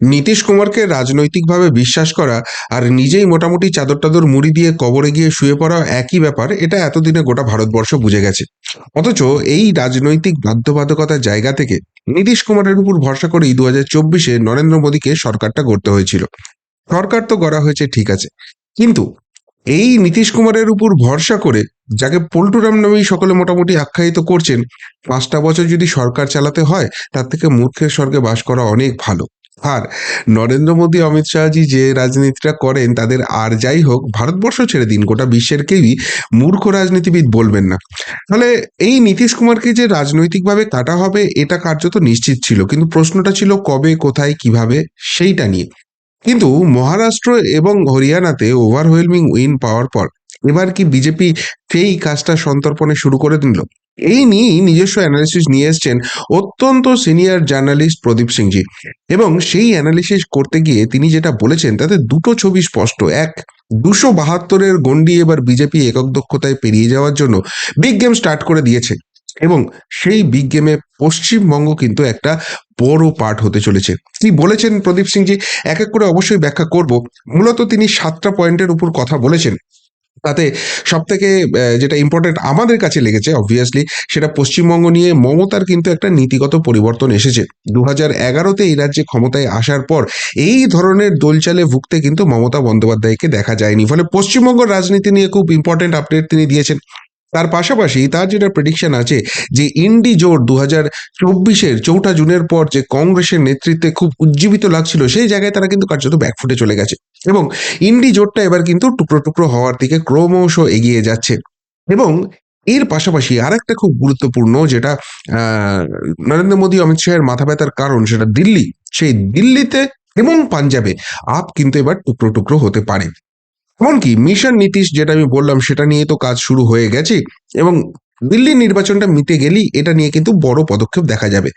নীতিশ কুমারকে রাজনৈতিকভাবে বিশ্বাস করা আর নিজেই মোটামুটি চাদর টাদর মুড়ি দিয়ে কবরে গিয়ে শুয়ে পড়া একই ব্যাপার, এটা এতদিনে গোটা ভারতবর্ষ বুঝে গেছে। অথচ এই রাজনৈতিক বাধ্যবাধকতার জায়গা থেকে নীতিশ কুমারের উপর ভরসা করেই 2024-এ নরেন্দ্র মোদীকে সরকারটা গড়তে হয়েছিল। সরকার তো গড়া হয়েছে, ঠিক আছে, কিন্তু এই নীতিশ কুমারের উপর ভরসা করে, যাকে পল্টুরাম নামেই সকলে মোটামুটি আখ্যায়িত করছেন, 5টা বছর যদি সরকার চালাতে হয়, তার থেকে মূর্খের স্বর্গে বাস করা অনেক ভালো। আর নরেন্দ্র মোদী অমিত শাহজি যে রাজনীতিটা করেন, তাদের আর যাই হোক, ভারতবর্ষ ছেড়ে দিন, গোটা বিশ্বের কেউই মূর্খ রাজনীতিবিদ বলবেন না। তাহলে এই নীতিশ কুমারকে যে রাজনৈতিকভাবে কাটা হবে, এটা কার্যত নিশ্চিত ছিল, কিন্তু প্রশ্নটা ছিল কবে, কোথায়, কিভাবে, সেইটা নিয়ে। কিন্তু মহারাষ্ট্র এবং হরিয়ানাতে ওভারওয়েলমিং উইন পাওয়ার পর এবার কি বিজেপি সেই কাজটা সন্তর্পণে শুরু করে দিল? এই নিয়েই নিজস্ব অ্যানালিসিস নিয়ে এসছেন অত্যন্ত সিনিয়র জার্নালিস্ট প্রদীপ সিংজি। এবং সেই অ্যানালিসিস করতে গিয়ে তিনি যেটা বলেছেন, তাতে দুটো ছবি স্পষ্ট। এক, 272-এর গণ্ডি এবার বিজেপি একক দক্ষতায় পেরিয়ে যাওয়ার জন্য বিগ গেম স্টার্ট করে দিয়েছে। এবং সেই বিগ গেমে পশ্চিমবঙ্গ কিন্তু একটা বড় পার্ট হতে চলেছে। কি বলেছেন প্রদীপ সিংজি, এক এক করে অবশ্যই ব্যাখ্যা করব। মূলত তিনি 7টা পয়েন্টের উপর কথা বলেছেন। তাতে সব থেকে যেটা ইম্পর্টেন্ট আমাদের কাছে লেগেছে অবভিয়াসলি, সেটা পশ্চিমবঙ্গ নিয়ে মমতার কিন্তু একটা নীতিগত পরিবর্তন এসেছে। 2011-তে এই রাজ্যে ক্ষমতায় আসার পর এই ধরনের দোলচালে ভুগতে কিন্তু মমতা বন্দ্যোপাধ্যায়কে দেখা যায়নি, ফলে পশ্চিমবঙ্গের রাজনীতি নিয়ে খুব ইম্পর্টেন্ট আপডেট তিনি দিয়েছেন। তার পাশাপাশি তার যেটা প্রেডিকশন আছে, যে ইন্ডি জোট 2024-এর 4ঠা জুনের পর যে কংগ্রেসের নেতৃত্বে খুব উজ্জীবিত লাগছিল, সেই জায়গায় তারা কিন্তু কার্যত ব্যাকফুটে চলে গেছে। এবং ইন্ডি জোটটা এবার কিন্তু টুকরো টুকরো হওয়ার দিকে ক্রমশ এগিয়ে যাচ্ছে। এবং এর পাশাপাশি আর একটা খুব গুরুত্বপূর্ণ, যেটা নরেন্দ্র মোদী অমিত শাহের মাথা ব্যথার কারণ, সেটা দিল্লি। সেই দিল্লিতে এবং পাঞ্জাবে আপ কিন্তু এবার টুকরো টুকরো হতে পারে। এমনকি মিশন নীতিশ যেটা আমি বললাম, সেটা নিয়ে তো কাজ শুরু হয়ে গেছে। এবং দিল্লির নির্বাচনটা মিটে গেলেই এটা নিয়ে কিন্তু বড় পদক্ষেপ দেখা যাবে।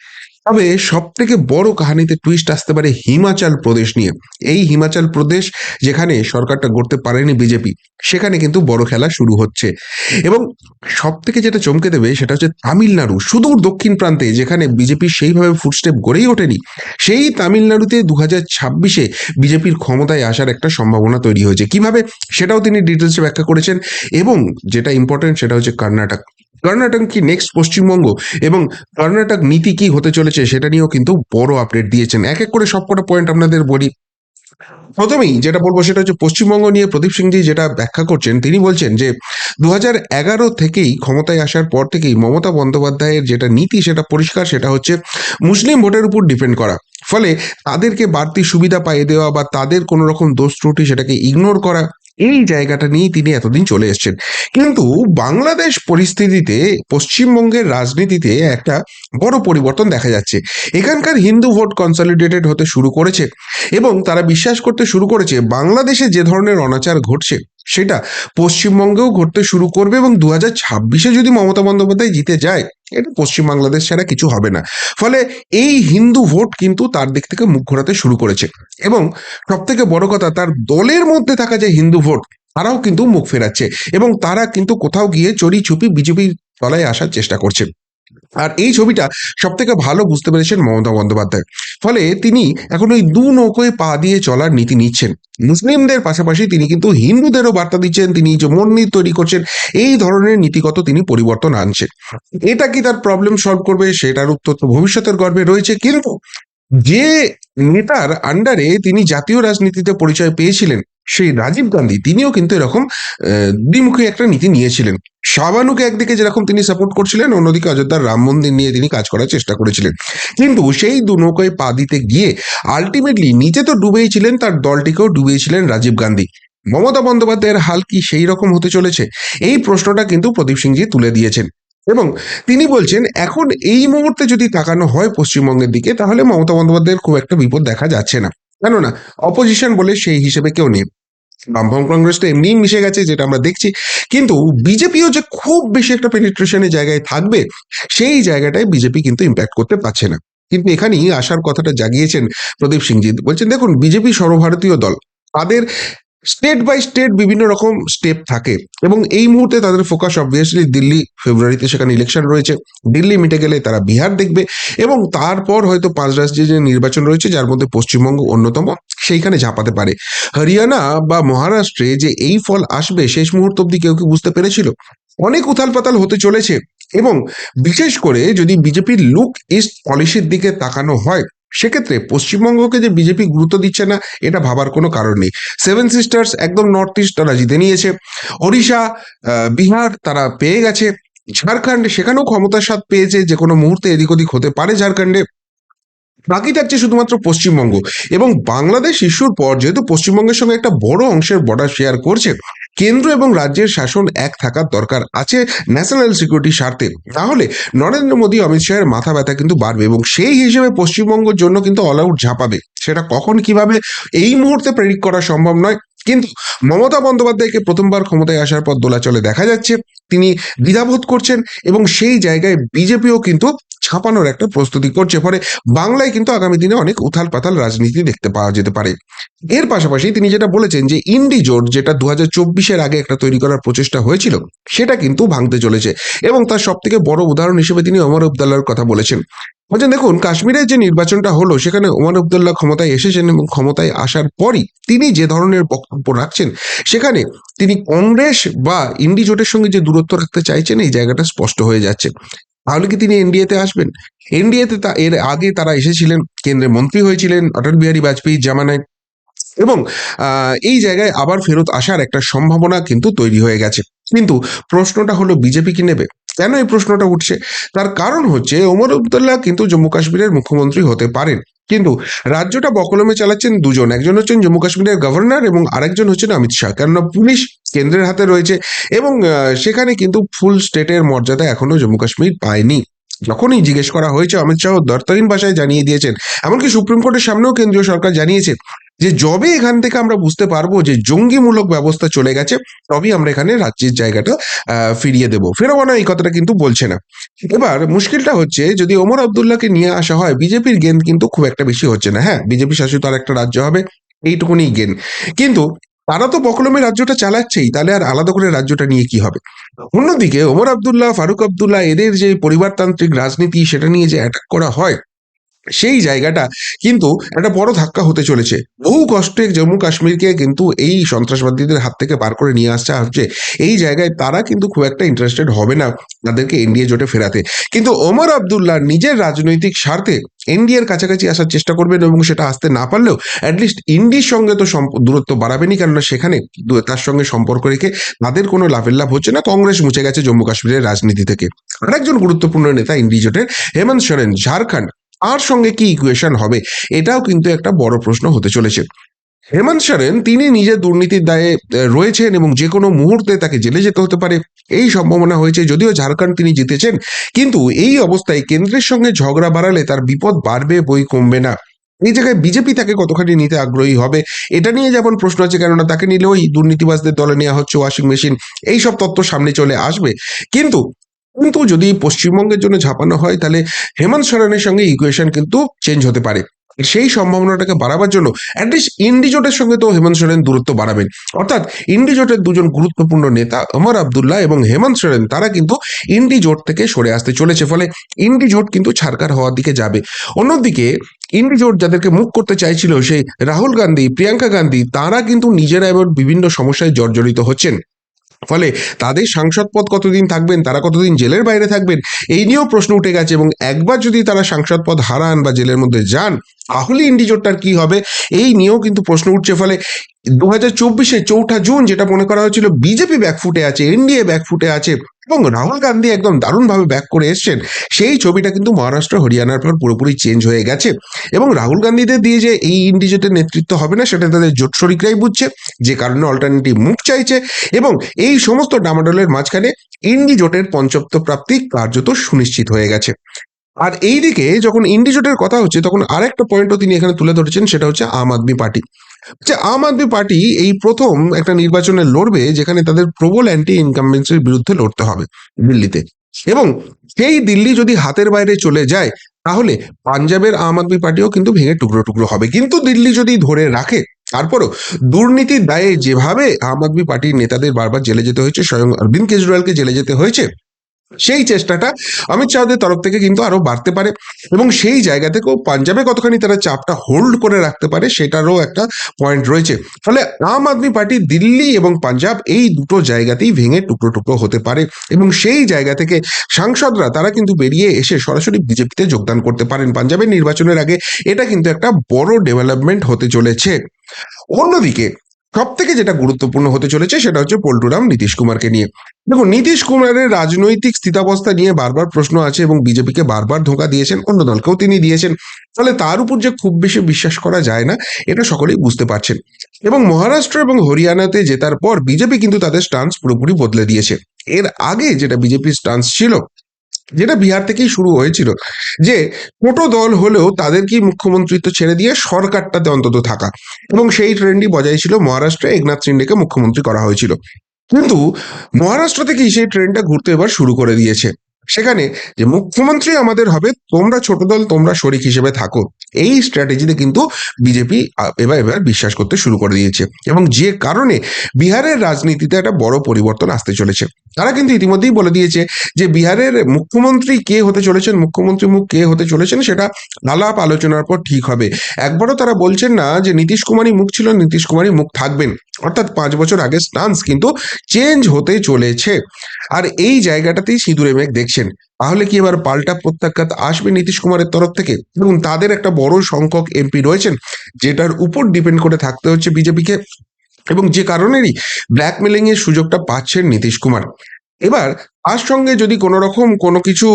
তবে সব থেকে বড় কাহিনীতে টুইস্ট আসতে পারে হিমাচল প্রদেশ নিয়ে। এই হিমাচল প্রদেশ, যেখানে সরকারটা গড়তে পারেনি বিজেপি, সেখানে কিন্তু বড় খেলা শুরু হচ্ছে। এবং সব থেকে যেটা চমকে দেবে, সেটা হচ্ছে তামিলনাড়ু, সুদূর দক্ষিণ প্রান্তে, যেখানে বিজেপি সেইভাবে ফুটস্টেপ গড়েই ওঠেনি। সেই তামিলনাড়ুতে 2026-এ বিজেপির ক্ষমতায় আসার একটা সম্ভাবনা তৈরি হয়েছে। কিভাবে, সেটাও তিনি ডিটেলসে ব্যাখ্যা করেছেন। এবং যেটা ইম্পর্টেন্ট, সেটা হচ্ছে কর্ণাটক। কর্ণাটক কি নেক্সট পশ্চিমবঙ্গ, এবং কর্ণাটক নীতি কি হতে চলেছে, সেটা নিয়েও কিন্তু বড় আপডেট দিয়েছেন। এক এক করে সবকটা পয়েন্ট আপনাদের বলি। প্রথমেই যেটা বলবো, সেটা হচ্ছে পশ্চিমবঙ্গ নিয়ে প্রদীপ সিংজি যেটা ব্যাখ্যা করছেন, তিনি বলছেন যে 2011 থেকেই, ক্ষমতায় আসার পর থেকেই মমতা বন্দ্যোপাধ্যায়ের যেটা নীতি, সেটা পরিষ্কার, সেটা হচ্ছে মুসলিম ভোটের উপর ডিপেন্ড করা। ফলে তাদেরকে বাড়তি সুবিধা পাইয়ে দেওয়া বা তাদের কোনো রকম দোষ ত্রুটি সেটাকে ইগনোর করা, এই জায়গাটা নিয়েই তিনি এতদিন চলে এসেছেন। কিন্তু বাংলাদেশ পরিস্থিতিতে পশ্চিমবঙ্গের রাজনীতিতে একটা বড় পরিবর্তন দেখা যাচ্ছে। এখানকার হিন্দু ভোট কনসলিডেটেড হতে শুরু করেছে। এবং তারা বিশ্বাস করতে শুরু করেছে বাংলাদেশে যে ধরনের অনাচার ঘটছে, সেটা পশ্চিমবঙ্গেও ঘটতে শুরু করবে। এবং 2026-এ যদি মমতা বন্দ্যোপাধ্যায় জিতে যায়, এটা পশ্চিম বাংলাদেশ ছাড়া কিছু হবে না। ফলে এই হিন্দু ভোট কিন্তু তার দিক থেকে মুখ ঘোরাতে শুরু করেছে। এবং সব থেকে বড় কথা, তার দলের মধ্যে থাকা যে হিন্দু ভোট, তারাও কিন্তু মুখ ফেরাচ্ছে। এবং তারা কিন্তু কোথাও গিয়ে চড়ি ছুপি বিজেপির তলায় আসার চেষ্টা করছে। আর এই ছবিটা সব থেকে ভালো বুঝতে পেরেছেন মমতা বন্দ্যোপাধ্যায়। ফলে তিনি এখন ওই দু নৌকোয় পা দিয়ে চলার নীতি নিচ্ছেন। মুসলিমদের পাশাপাশি তিনি কিন্তু হিন্দুদেরও বার্তা দিচ্ছেন, তিনি যে মন্দির তৈরি করছেন, এই ধরনের নীতিগত তিনি পরিবর্তন আনছেন। এটা কি তার প্রবলেম সলভ করবে, সেটার উত্তর তো ভবিষ্যতের গর্ভে রয়েছে। কিন্তু যে নেতার আন্ডারে তিনি জাতীয় রাজনীতিতে পরিচয় পেয়েছিলেন, সেই রাজীব গান্ধী, তিনিও কিন্তু এরকম দ্বিমুখী একটা নীতি নিয়েছিলেন। শাহবানুকে একদিকে যেরকম তিনি সাপোর্ট করছিলেন, অন্যদিকে অযোধ্যার রাম মন্দির নিয়ে তিনি কাজ করার চেষ্টা করেছিলেন। কিন্তু সেই দু নৌকায় পা দিতে গিয়ে আলটিমেটলি নিজে তো ডুবেইছিলেন, তার দলটিকেও ডুবিয়েছিলেন রাজীব গান্ধী। মমতা বন্দ্যোপাধ্যায়ের হাল কি সেই রকম হতে চলেছে? এই প্রশ্নটা কিন্তু প্রদীপ সিংজি তুলে দিয়েছেন। এবং তিনি বলছেন, এখন এই মুহূর্তে যদি তাকানো হয় পশ্চিমবঙ্গের দিকে, তাহলে মমতা বন্দ্যোপাধ্যায়ের খুব একটা বিপদ দেখা যাচ্ছে না। কেননা অপোজিশন বলে সেই হিসেবে কেউ নেই। বামফ্রন্ট কংগ্রেস তো এমনিই মিশে গেছে, যেটা আমরা দেখছি। কিন্তু বিজেপিও যে খুব বেশি একটা পেনিট্রেশনের জায়গায় থাকবে, সেই জায়গাটায় বিজেপি কিন্তু ইম্প্যাক্ট করতে পারছে না। কিন্তু এখানেই আসার কথাটা জাগিয়েছেন প্রদীপ সিংজি। বলছেন, দেখুন, বিজেপি সর্বভারতীয় দল, তাদের স্টেট বাই স্টেট বিভিন্ন রকম স্টেপ থাকে এবং এই মুহূর্তে তাদের ফোকাস অবভিয়াসলি দিল্লি। ফেব্রুয়ারিতে সেখানে ইলেকশন রয়েছে, দিল্লি মিটে গেলে তারা বিহার দেখবে এবং তারপর হয়তো 5 রাজ্যে যে নির্বাচন রয়েছে যার মধ্যে পশ্চিমবঙ্গ অন্যতম, সেইখানে ঝাঁপাতে পারে। হরিয়ানা বা মহারাষ্ট্রে যে এই ফল আসবে শেষ মুহূর্ত অব্দি কেউ কি বুঝতে পেরেছিল? অনেক উথাল পাতাল হতে চলেছে এবং বিশেষ করে যদি বিজেপির লুক ইস্ট পলিসির দিকে তাকানো হয়, সেক্ষেত্রে পশ্চিমবঙ্গকে যে বিজেপি গুরুত্ব দিচ্ছে না এটা ভাবার কোনো কারণ নেই। সেভেন সিস্টার্স একদম নর্থ ইস্ট তারা জিতে নিয়েছে, ওড়িশা, বিহার তারা পেয়ে গেছে, ঝাড়খণ্ড সেখানেও ক্ষমতার স্বাদ পেয়েছে, যে কোনো মুহূর্তে এদিক ওদিক হতে পারে ঝাড়খণ্ডে। বাকি থাকছে শুধুমাত্র পশ্চিমবঙ্গ এবং বাংলাদেশ ইস্যুর পর যেহেতু পশ্চিমবঙ্গের সঙ্গে একটা বড় অংশের বর্ডার শেয়ার করছে, কেন্দ্র এবং রাজ্যের শাসন এক থাকার দরকার আছে ন্যাশনাল সিকিউরিটির স্বার্থে। তাহলে নরেন্দ্র মোদী অমিত শাহের মাথা ব্যথা কিন্তু বাড়বে এবং সেই হিসেবে পশ্চিমবঙ্গের জন্য কিন্তু অল আউট ঝাঁপাবে। সেটা কখন কিভাবে এই মুহূর্তে প্রেডিক্ট করা সম্ভব নয়, কিন্তু মমতা বন্দ্যোপাধ্যায়কে প্রথমবার ক্ষমতায় আসার পর দোলাচলে দেখা যাচ্ছে তিনি দ্বিধাবোধ করছেন এবং সেই জায়গায় বিজেপিও কিন্তু ছাপানোর একটা প্রস্তুতি করছে। ফলে বাংলায় কিন্তু আগামী দিনে অনেক উথাল পাতাল রাজনীতি দেখতে পাওয়া যেতে পারে। এর পাশাপাশি তিনি যেটা বলেছেন যে ইন্ডি জোট যেটা 2024-এর আগে একটা তৈরি করার প্রচেষ্টা হয়েছিল সেটা কিন্তু ভাঙতে চলেছে এবং তার সব থেকে বড় উদাহরণ হিসেবে তিনি ওমর আবদুল্লাহর কথা বলেছেন। বলছেন দেখুন, কাশ্মীরের যে নির্বাচনটা হলো সেখানে ওমর আবদুল্লাহ ক্ষমতায় এসেছেন এবং ক্ষমতায় আসার পরই তিনি যে ধরনের বক্তব্য রাখছেন সেখানে তিনি কংগ্রেস বা ইন্ডি জোটের সঙ্গে যে দূরত্ব রাখতে চাইছেন এই জায়গাটা স্পষ্ট হয়ে যাচ্ছে। তাহলে কি তিনি এনডিএতে আসবেন? এনডিএতে এর আগে তারা এসেছিলেন, কেন্দ্রে মন্ত্রী হয়েছিলেন অটল বিহারী বাজপেয়ীর জামানায় এবং এই জায়গায় আবার ফেরত আসার একটা সম্ভাবনা কিন্তু তৈরি হয়ে গেছে। কিন্তু প্রশ্নটা হলো বিজেপি কি নেবে? কেন এই প্রশ্নটা উঠছে? তার কারণ হচ্ছে ওমর আবদুল্লাহ কিন্তু জম্মু কাশ্মীরের মুখ্যমন্ত্রী হতে পারেন, কিন্তু রাজ্যটা বকলমে চালাচ্ছেন দুজন, একজন হচ্ছেন জম্মু কাশ্মীরের গভর্নর এবং আরেকজন হচ্ছেন অমিত শাহ, কেননা পুলিশ কেন্দ্রের হাতে রয়েছে এবং সেখানে কিন্তু ফুল স্টেটের মর্যাদা এখনো জম্মু কাশ্মীর পায়নি। যখনই জিজ্ঞেস করা হয়েছে অমিত শাহ দর্তহীন ভাষায় জানিয়ে দিয়েছেন, এমনকি সুপ্রিম কোর্টের সামনেও কেন্দ্রীয় সরকার জানিয়েছে যে যবে এখান থেকে আমরা বুঝতে পারবো যে জঙ্গিমূলক ব্যবস্থা চলে গেছে তবেই আমরা এখানে রাজ্যের জায়গাটা ফিরিয়ে দেবো। ফেরবো না এই কথাটা কিন্তু বলছে না। এবার মুশকিলটা হচ্ছে যদি ওমর আবদুল্লাহকে নিয়ে আসা হয়, বিজেপির গেন কিন্তু খুব একটা বেশি হচ্ছে না। হ্যাঁ, বিজেপি শাসিত আর একটা রাজ্য হবে, এইটুকুনি গেন, কিন্তু তারা তো বকলমে রাজ্যটা চালাচ্ছেই, তাহলে আর আলাদা করে রাজ্যটা নিয়ে কি হবে? অন্যদিকে ওমর আবদুল্লাহ, ফারুক আবদুল্লাহ এদের যে পরিবারতান্ত্রিক রাজনীতি সেটা নিয়ে যে অ্যাটাক করা হয়, সেই জায়গাটা কিন্তু একটা বড় ধাক্কা হতে চলেছে। বহু কষ্টে জম্মু কাশ্মীরকে কিন্তু এই সন্ত্রাসবাদীদের হাত থেকে বার করে নিয়ে আসা হচ্ছে, এই জায়গায় তারা কিন্তু খুব একটা ইন্টারেস্টেড হবে না তাদেরকে এনডিএ জোটে ফেরাতে। কিন্তু ওমর আবদুল্লাহ নিজের রাজনৈতিক স্বার্থে এনডিএর কাছাকাছি আসার চেষ্টা করবেন এবং সেটা আসতে না পারলেও অ্যাটলিস্ট ইন্ডির সঙ্গে তো দূরত্ব বাড়াবেনই, কেননা সেখানে তার সঙ্গে সম্পর্ক রেখে তাদের কোনো লাভের লাভ হচ্ছে না, কংগ্রেস মুছে গেছে জম্মু কাশ্মীরের রাজনীতি থেকে। আরেকজন গুরুত্বপূর্ণ নেতা ইন্ডি জোটের হেমন্ত সোরেন, ঝাড়খণ্ড, তার সঙ্গে কি ইকুয়েশন হবে এটাও কিন্তু একটা বড় প্রশ্ন হতে চলেছে। হেমন্ত সোরেন তিনি নিজের দুর্নীতির দায়ে রয়েছেন এবং যে কোনো মুহূর্তে তাকে জেলে যেতে হতে পারে এই সম্ভাবনা হয়েছে। যদিও ঝাড়খণ্ড তিনি জিতেছেন, কিন্তু এই অবস্থায় কেন্দ্রের সঙ্গে ঝগড়া বাড়ালে তার বিপদ বাড়বে বই কমবে না। এই জায়গায় বিজেপি তাকে কতখানি নিতে আগ্রহী হবে এটা নিয়ে যেমন প্রশ্ন আছে, কেননা তাকে নিলেও এই দুর্নীতিবাজদের দলে নেওয়া হচ্ছে, ওয়াশিং মেশিন, এইসব তত্ত্ব সামনে চলে আসবে। কিন্তু কিন্তু যদি পশ্চিমবঙ্গের জন্য ঝাঁপানো হয় তাহলে হেমন্ত সোরেনের সঙ্গে ইকুয়েশন কিন্তু চেঞ্জ হতে পারে। সেই সম্ভাবনাটাকে বাড়াবার জন্য অ্যাটলিস্ট ইন্ডি জোটের সঙ্গে তো হেমন্ত সোরেন দূরত্ব বাড়াবেন। অর্থাৎ ইন্ডি জোটের দুজন গুরুত্বপূর্ণ নেতা ওমর আবদুল্লাহ এবং হেমন্ত সোরেন তারা কিন্তু ইন্ডি জোট থেকে সরে আসতে চলেছে, ফলে ইন্ডি জোট কিন্তু ছারকার হওয়ার দিকে যাবে। অন্যদিকে ইন্ডি জোট যাদেরকে মুখ করতে চাইছিল সেই রাহুল গান্ধী, প্রিয়াঙ্কা গান্ধী, তারা কিন্তু নিজেরা এবার বিভিন্ন সমস্যায় জর্জরিত হচ্ছেন। ফলে তাদের সাংসদ পদ কতদিন থাকবেন, তারা কতদিন জেলের বাইরে থাকবেন এই নিয়েও প্রশ্ন উঠে গেছে এবং একবার যদি তারা সাংসদ পদ হারান বা জেলের মধ্যে যান তাহলে ইন্ডি জোটটার কি হবে এই নিয়েও কিন্তু প্রশ্ন উঠছে। ফলে 2024-এ 4 জুন যেটা মনে করা হয়েছিল বিজেপি ব্যাকফুটে আছে, এনডিএ ব্যাকফুটে আছে এবং রাহুল গান্ধী একদম দারুণভাবে ব্যাক করে এসছেন, সেই ছবিটা কিন্তু মহারাষ্ট্র হরিয়ানার পর পুরোপুরি চেঞ্জ হয়ে গেছে এবং রাহুল গান্ধীদের দিয়ে যে এই ইন্ডি জোটের নেতৃত্ব হবে না সেটা তাদের জোট শরিকরাই বুঝছে, যে কারণে অল্টারনেটিভ মুখ চাইছে এবং এই সমস্ত ডামাডোলের মাঝখানে ইন্ডি জোটের পঞ্চত্ব প্রাপ্তি কার্যত সুনিশ্চিত হয়ে গেছে। আর এইদিকে যখন ইন্ডি জোটের কথা হচ্ছে তখন আরেকটা পয়েন্টও তিনি এখানে তুলে ধরেছেন, সেটা হচ্ছে আম আদমি পার্টি। যে আম আদমি পার্টি এই প্রথম একটা নির্বাচনে লড়বে যেখানে তাদের প্রবল অ্যান্টি ইনকামবেন্সির বিরুদ্ধে লড়তে হবে দিল্লিতে, এবং সেই দিল্লি যদি হাতের বাইরে চলে যায় তাহলে পাঞ্জাবের আম আদমি পার্টিও কিন্তু ভেঙে টুকরো টুকরো হবে। কিন্তু দিল্লি যদি ধরে রাখে তারপরও দুর্নীতির দায়ে যেভাবে আম আদমি পার্টির নেতাদের বারবার জেলে যেতে হয়েছে, স্বয়ং অরবিন্দ কেজরিওয়ালকে জেলে যেতে হয়েছে, সেই চেষ্টাটা অমিত শাহদের তরফ থেকে কিন্তু আরো বাড়তে পারে এবং সেই জায়গা থেকেও পাঞ্জাবে কতখানি তারা চাপটা হোল্ড করে রাখতে পারে সেটারও একটা পয়েন্ট রয়েছে। ফলে আম আদমি পার্টি দিল্লি এবং পাঞ্জাব এই দুটো জায়গাতেই ভেঙে টুকরো টুকরো হতে পারে এবং সেই জায়গা থেকে সাংসদরা তারা কিন্তু বেরিয়ে এসে সরাসরি বিজেপিতে যোগদান করতে পারেন পাঞ্জাবের নির্বাচনের আগে। এটা কিন্তু একটা বড় ডেভেলপমেন্ট হতে চলেছে। অন্যদিকে সব থেকে যেটা গুরুত্বপূর্ণ হতে চলেছে সেটা হচ্ছে পল্টুরাম নীতিশ কুমারকে নিয়ে। দেখুন, নীতিশ কুমারের রাজনৈতিক স্থিতাবস্থা নিয়ে বারবার প্রশ্ন আছে এবং বিজেপিকে বারবার ধোঁকা দিয়েছেন, অন্য দলকেও তিনি দিয়েছেন। ফলে তার উপর যে খুব বেশি বিশ্বাস করা যায় না এটা সকলেই বুঝতে পারছেন। এবং মহারাষ্ট্র এবং হরিয়ানাতে জেতার পর বিজেপি কিন্তু তাদের স্টান্স পুরোপুরি বদলে দিয়েছে। এর আগে যেটা বিজেপির স্টান্স ছিল, যেটা বিহার থেকেই শুরু হয়েছিল, যে ছোট দল হলেও তাদেরকেই মুখ্যমন্ত্রিত্ব ছেড়ে দিয়ে সরকারটাতে অন্তত থাকা, এবং সেই ট্রেন্ডই বজায় ছিল মহারাষ্ট্রে একনাথ শিন্ডেকে মুখ্যমন্ত্রী করা হয়েছিল। কিন্তু মহারাষ্ট্র থেকেই সেই ট্রেন্ডটা ঘুরতে এবার শুরু করে দিয়েছে। সেখানে যে মুখ্যমন্ত্রী আমাদের হবে, তোমরা ছোট দল তোমরা শরিক হিসেবে থাকো, এই স্ট্র্যাটেজিতে কিন্তু বিজেপি এবার এবার বিশ্বাস করতে শুরু করে দিয়েছে এবং যে কারণে বিহারের রাজনীতিতে একটা বড় পরিবর্তন আসতে চলেছে। তারা কিন্তু ইতিমধ্যেই বলে দিয়েছে যে বিহারের মুখ্যমন্ত্রী কে হতে চলেছেন, মুখ্যমন্ত্রী মুখ কে হতে চলেছেন সেটা আলাপ আলোচনার পর ঠিক হবে। একবারও তারা বলছেন না যে নীতিশ কুমারই মুখ ছিল, নীতিশ কুমারই মুখ থাকবেন। অর্থাৎ 5 বছর আগে স্টান্স কিন্তু চেঞ্জ হতে চলেছে। আর এই জায়গাটাতেই সিঁদুরে মেঘ দেখছেন। তাহলে কি এবার পাল্টা প্রত্যাঘাত আসবে নীতিশ কুমারের তরফ থেকে? এবং তাদের একটা বড় সংখ্যক এমপি রয়েছেন যেটার উপর ডিপেন্ড করে থাকতে হচ্ছে বিজেপিকে, এবং যে কারণেরই ব্ল্যাকমেলিং এর সুযোগটা পাচ্ছেন নীতিশ কুমার। এবার তার সঙ্গে যদি কোনো রকম কোনো কিছু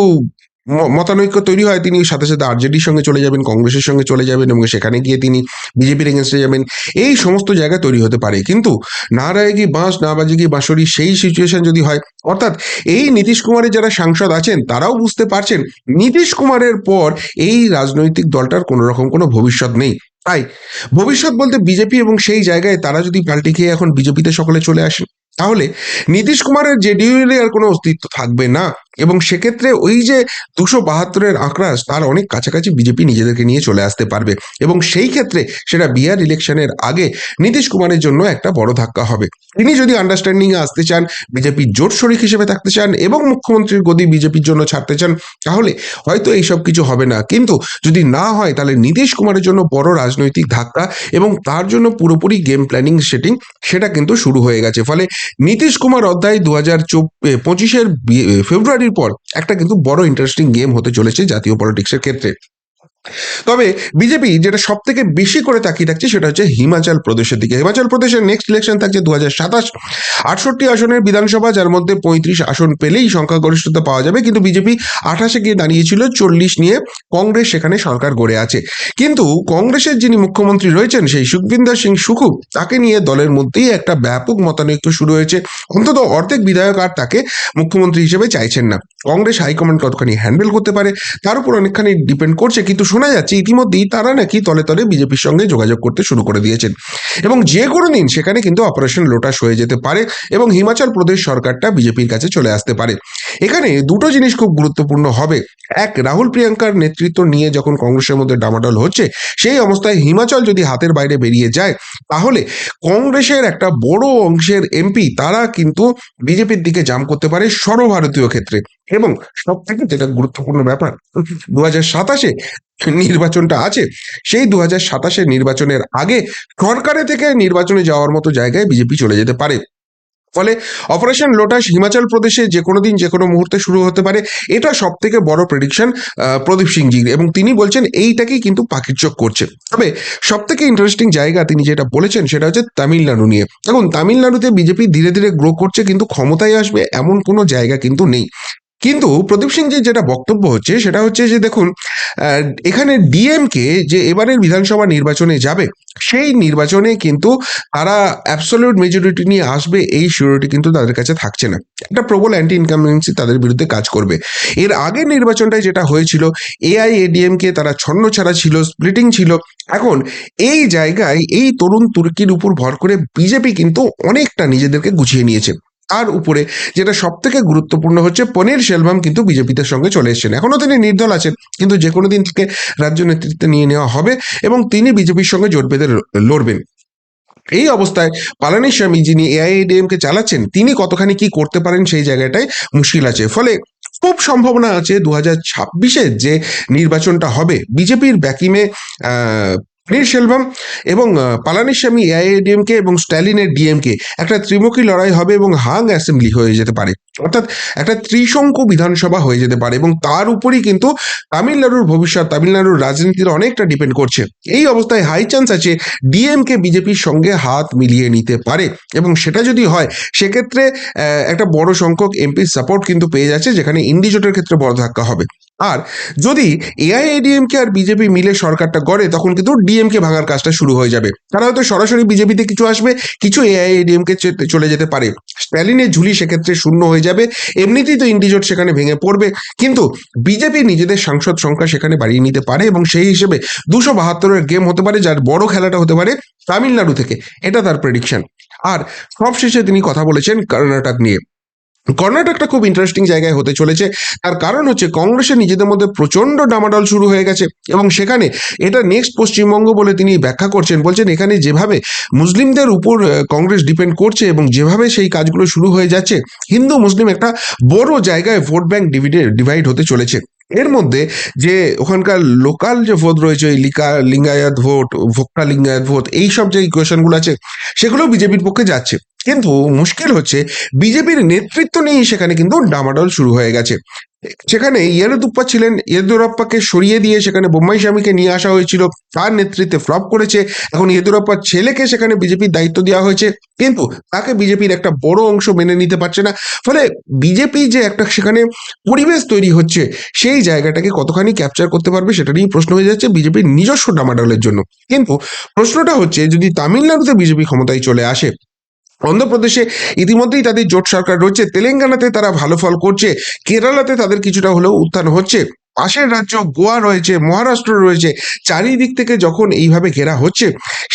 মতানৈক্য তৈরি হয়, তিনি সাথে সাথে আরজেডির সঙ্গে চলে যাবেন, কংগ্রেসের সঙ্গে চলে যাবেন এবং সেখানে গিয়ে তিনি বিজেপির এগেনস্টে যাবেন। এই সমস্ত জায়গা তৈরি হতে পারে, কিন্তু না রায়গি বাঁশ না বাজেগি বাঁশরি সেই সিচুয়েশন যদি হয়, অর্থাৎ এই নীতিশ কুমারের যারা সাংসদ আছেন তারাও বুঝতে পারছেন নীতিশ কুমারের পর এই রাজনৈতিক দলটার কোনো রকম কোনো ভবিষ্যৎ নেই। তাই ভবিষ্যৎ বলতে বিজেপি, এবং সেই জায়গায় তারা যদি পাল্টে খেয়ে এখন বিজেপিতে সকলে চলে আসেন, তাহলে নীতিশ কুমারের জেডিইউর আর কোনো অস্তিত্ব থাকবে না এবং সেক্ষেত্রে ওই যে 272-এর আঁকড়া, তার অনেক কাছাকাছি বিজেপি নিজেদেরকে নিয়ে চলে আসতে পারবে এবং সেই ক্ষেত্রে সেটা বিহার ইলেকশনের আগে নীতিশ কুমারের জন্য একটা বড় ধাক্কা হবে। তিনি যদি আন্ডারস্ট্যান্ডিং এ আসতে চান, বিজেপির জোট শরিক হিসেবে থাকতে চান এবং মুখ্যমন্ত্রীর গদি বিজেপির জন্য ছাড়তে চান, তাহলে হয়তো এইসব কিছু হবে না। কিন্তু যদি না হয় তাহলে নীতিশ কুমারের জন্য বড় রাজনৈতিক ধাক্কা এবং তার জন্য পুরোপুরি গেম প্ল্যানিং সেটিং সেটা কিন্তু শুরু হয়ে গেছে। ফলে নীতিশ কুমার অধ্যায় 2025-এর ফেব্রুয়ারির পর একটা কিন্তু বড় ইন্টারেস্টিং গেম হতে চলেছে জাতীয় পলিটিক্সের ক্ষেত্রে। তবে বিজেপি যেটা সব থেকে বেশি করে তাকিয়ে থাকছে সেটা হচ্ছে হিমাচল প্রদেশের দিকে। হিমাচল প্রদেশের নেক্সট ইলেকশন থাকছে 2027, 68 আসনের বিধানসভা, যার মধ্যে 35 আসন পেলেই সংখ্যাগরিষ্ঠতা পাওয়া যাবে, কিন্তু বিজেপি 28-এ গিয়ে দাঁড়িয়েছিল, 40 নিয়ে কংগ্রেস সেখানে সরকার গড়ে আছে। কিন্তু কংগ্রেসের যিনি মুখ্যমন্ত্রী রয়েছেন সেই সুখবিন্দর সিং সুখু, তাকে নিয়ে দলের মধ্যেই একটা ব্যাপক মতানৈক্য শুরু হয়েছে। অন্তত অর্ধেক বিধায়ক আর তাকে মুখ্যমন্ত্রী হিসেবে চাইছেন না। কংগ্রেস হাইকমান্ড কতখানি হ্যান্ডেল করতে পারে তার উপর অনেকখানি ডিপেন্ড করছে, কিন্তু শোনা যাচ্ছে ইতিমধ্যেই তারা নাকি তলে তলে বিজেপির সঙ্গে যোগাযোগ করতে শুরু করে দিয়েছেন এবং যে কোনো দিন সেখানে কিন্তু অপারেশন লোটাস হয়ে যেতে পারে এবং হিমাচল প্রদেশ সরকারটা বিজেপির কাছে চলে আসতে পারে। এখানে দুটো জিনিস খুব গুরুত্বপূর্ণ হবে। এক, রাহুল প্রিয়াঙ্কার নেতৃত্ব নিয়ে যখন কংগ্রেসের মধ্যে ডামাডোল হচ্ছে, সেই অবস্থায় হিমাচল যদি হাতের বাইরে বেরিয়ে যায়, তাহলে কংগ্রেসের একটা বড় অংশের এমপি তারা কিন্তু বিজেপির দিকে জাম্প করতে পারে সর্বভারতীয় ক্ষেত্রে। এবং সব থেকে যেটা গুরুত্বপূর্ণ ব্যাপার, 2027-এ নির্বাচনটা আছে, সেই 2027-এর নির্বাচনের আগে সরকারে থেকে নির্বাচনে যাওয়ার মতো জায়গায় বিজেপি চলে যেতে পারে। ফলে অপারেশন লোটাস হিমাচল প্রদেশে যে কোনো দিন যে কোনো মুহূর্তে শুরু হতে পারে। এটা সব থেকে বড় প্রেডিকশন প্রদীপ সিংজির, এবং তিনি বলছেন এইটাকেই কিন্তু পাখির চোখ করছে। তবে সব থেকে ইন্টারেস্টিং জায়গা তিনি যেটা বলেছেন সেটা হচ্ছে তামিলনাড়ু নিয়ে। এখন তামিলনাড়ুতে বিজেপি ধীরে ধীরে গ্রো করছে, কিন্তু ক্ষমতায় আসবে এমন কোনো জায়গা কিন্তু নেই। কিন্তু প্রদীপ সিংজির যেটা বক্তব্য হচ্ছে সেটা হচ্ছে যে দেখুন, এখানে ডিএমকে যে এবারের বিধানসভা নির্বাচনে যাবে, সেই নির্বাচনে কিন্তু তারা অ্যাবসলিউট মেজরিটি নিয়ে আসবে এই সিউরিটি কিন্তু তাদের কাছে থাকছে না। একটা প্রবল অ্যান্টি ইনকামবেন্সি তাদের বিরুদ্ধে কাজ করবে। এর আগের নির্বাচনটায় যেটা হয়েছিল, এআইএডিএমকে তারা ছন্নছাড়া ছিল, স্প্লিটিং ছিল। এখন এই জায়গায় এই তরুণ তুর্কির উপর ভর করে বিজেপি কিন্তু অনেকটা নিজেদেরকে গুছিয়ে নিয়েছে। তার উপরে যেটা সব থেকে গুরুত্বপূর্ণ হচ্ছে, পনির সেলভাম কিন্তু বিজেপিতে সঙ্গে চলে এসেছেন। এখনো তিনি নির্দল আছেন, কিন্তু যে কোনো দিন থেকে রাজ্য নেতৃত্বে নিয়ে নেওয়া হবে এবং তিনি বিজেপির সঙ্গে জোট বেঁধে লড়বেন। এই অবস্থায় পালানিস্বামী যিনি এআইএডিএমকে চালাচ্ছেন তিনি কতখানি কি করতে পারেন সেই জায়গাটায় মুশকিল আছে। ফলে খুব সম্ভাবনা আছে 2026-এ যে নির্বাচনটা হবে বিজেপির ব্যাকিমে পনিরসেলভম এবং পালানিস্বামী এআইএডিএমকে এবং স্ট্যালিনের ডিএমকে একটা ত্রিমুখী লড়াই হবে এবং হাং অ্যাসেম্বলি হয়ে যেতে পারে, অর্থাৎ একটা ত্রিশঙ্কু বিধানসভা হয়ে যেতে পারে এবং তার উপরই কিন্তু তামিলনাড়ুর ভবিষ্যৎ, তামিলনাড়ুর রাজনীতির অনেকটা ডিপেন্ড করছে। এই অবস্থায় হাই চান্স আছে ডিএমকে বিজেপির সঙ্গে হাত মিলিয়ে নিতে পারে এবং সেটা যদি হয় সেক্ষেত্রে একটা বড় সংখ্যক এমপির সাপোর্ট কিন্তু পেয়ে যাচ্ছে, যেখানে ইন্ডি জোটের ক্ষেত্রে বড় ধাক্কা হবে। আর যদি এআইএডিএমকে আর বিজেপি মিলে সরকারটা গড়ে তখন কিন্তু ডিএমকে ভাঙার কাজটা শুরু হয়ে যাবে। তারা হয়তো সরাসরি বিজেপিতে কিছু আসবে, কিছু এআইএডিএমকে চলে যেতে পারে, স্ট্যালিনের ঝুলি সেক্ষেত্রে শূন্য হয়ে যাবে। এমনিতেই তো ইন্ডিজোট সেখানে ভেঙে পড়বে, কিন্তু বিজেপি নিজেদের সাংসদ সংখ্যা সেখানে বাড়িয়ে নিতে পারে এবং সেই হিসেবে 272-এর গেম হতে পারে, যার বড় খেলাটা হতে পারে তামিলনাড়ু থেকে, এটা তার প্রেডিকশন। আর সবশেষে তিনি কথা বলেছেন কর্ণাটক নিয়ে। কর্ণাটকটা খুব ইন্টারেস্টিং জায়গায় হতে চলেছে। তার কারণ হচ্ছে কংগ্রেসের নিজেদের মধ্যে প্রচন্ড ডামাডোল শুরু হয়ে গেছে এবং সেখানে এটা নেক্সট পশ্চিমবঙ্গ বলে তিনি ব্যাখ্যা করছেন, বলছেন এখানে যেভাবে মুসলিমদের উপর কংগ্রেস ডিপেন্ড করছে এবং যেভাবে সেই কাজগুলো শুরু হয়ে যাচ্ছে, হিন্দু মুসলিম একটা বড় জায়গায় ভোট ব্যাংক ডিভাইড হতে চলেছে। এর মধ্যে যে ওখানকার লোকাল যে ভোট রয়েছে, ওই লিঙ্গায়ত ভোট, ভোক্তা লিঙ্গায়ত ভোট, এইসব যে ইকুয়েশনগুলো আছে সেগুলো বিজেপির পক্ষে যাচ্ছে। কিন্তু মুশকিল হচ্ছে বিজেপির নেতৃত্ব নিয়ে সেখানে কিন্তু ডামাডোল শুরু হয়ে গেছে। সেখানে ইয়েলুদুপ্পা ছিলেন, ইয়েদুরাপ্পাকে সরিয়ে দিয়ে সেখানে বোম্মাই স্বামীকে নিয়ে আসা হয়েছিল, তার নেতৃত্বে ফ্লপ করেছে। এখন ইয়েদুরাপ্পার ছেলেকে সেখানে বিজেপির দায়িত্ব দেওয়া হয়েছে, কিন্তু তাকে বিজেপির একটা বড় অংশ মেনে নিতে পারছে না। ফলে বিজেপি যে একটা সেখানে পরিবেশ তৈরি হচ্ছে সেই জায়গাটাকে কতখানি ক্যাপচার করতে পারবে সেটা নিয়ে প্রশ্ন হয়ে যাচ্ছে বিজেপির নিজস্ব ডামাডোলের জন্য। কিন্তু প্রশ্নটা হচ্ছে যদি তামিলনাড়ুতে বিজেপি ক্ষমতায় চলে আসে, অন্ধ্রপ্রদেশে ইতিমধ্যেই তাদের জোট সরকার রয়েছে, তেলেঙ্গানাতে তারা ভালো ফল করছে, কেরালাতে তাদের কিছুটা হলেও উত্থান হচ্ছে, পাশের রাজ্য গোয়া রয়েছে, মহারাষ্ট্র রয়েছে, চারিদিক থেকে যখন এইভাবে ঘেরা হচ্ছে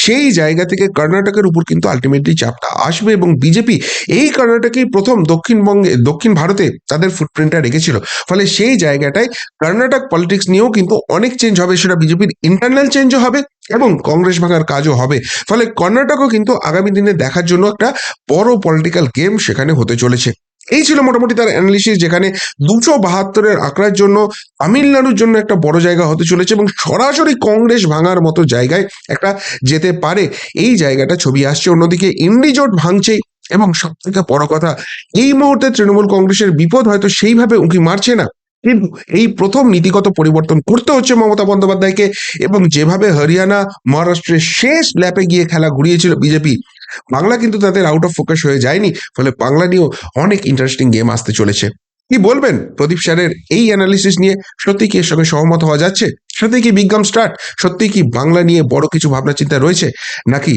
সেই জায়গা থেকে কর্ণাটকের উপর কিন্তু আলটিমেটলি চাপটা আসবে এবং বিজেপি এই কর্ণাটকেই প্রথম দক্ষিণ ভারতে তাদের ফুটপ্রিন্টটা রেখেছিল। ফলে সেই জায়গাটায় কর্ণাটক পলিটিক্স নিয়েও কিন্তু অনেক চেঞ্জ হবে, সেটা বিজেপির ইন্টারনাল চেঞ্জও হবে এবং কংগ্রেস ভাঙার কাজও হবে। ফলে কর্ণাটকও কিন্তু আগামী দিনে দেখার জন্য একটা বড় পলিটিক্যাল গেম সেখানে হতে চলেছে। এই ছিল মোটামুটি তার অ্যানালিসিস, যেখানে 272-এর আঁকড়ার জন্য তামিলনাড়ুর জন্য একটা বড় জায়গা হতে চলেছে এবং সরাসরি কংগ্রেস ভাঙার মতো জায়গায় একটা যেতে পারে, এই জায়গাটা ছবি আসছে। অন্যদিকে ইন্ডিজোট ভাঙছে এবং সব থেকে বড় কথা, এই মুহূর্তে তৃণমূল কংগ্রেসের বিপদ হয়তো সেইভাবে উঁকি মারছে না, কিন্তু এই প্রথম নীতিগত পরিবর্তন করতে হচ্ছে মমতা বন্দ্যোপাধ্যায়কে এবং যেভাবে হরিয়ানা মহারাষ্ট্রের শেষ ল্যাপে গিয়ে খেলা ঘুরিয়েছিল বিজেপি, বাংলা কিন্তু তাদের আউট অফ ফোকাস হয়ে যায়নি। ফলে বাংলা নিয়েও অনেক ইন্টারেস্টিং গেম আসতে চলেছে। কি বলবেন প্রদীপ স্যারের এই অ্যানালিসিস নিয়ে? সত্যি কি এর সঙ্গে সহমত হওয়া যাচ্ছে? সত্যি কি বিজ্ঞান স্টার্ট? সত্যি কি বাংলা নিয়ে বড় কিছু ভাবনা চিন্তা রয়েছে, নাকি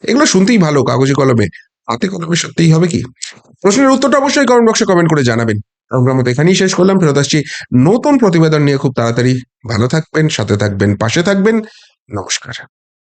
এগুলো শুনতেই ভালো কাগজে কলমে, হাতে কলমে সত্যিই হবে কি? প্রশ্নের উত্তরটা অবশ্যই কমেন্ট বক্সে কমেন্ট করে জানাবেন। আমরা মতো এখানেই শেষ করলাম, ফেরত আসছি নতুন প্রতিবেদন নিয়ে খুব তাড়াতাড়ি। ভালো থাকবেন, সাথে থাকবেন, পাশে থাকবেন। নমস্কার।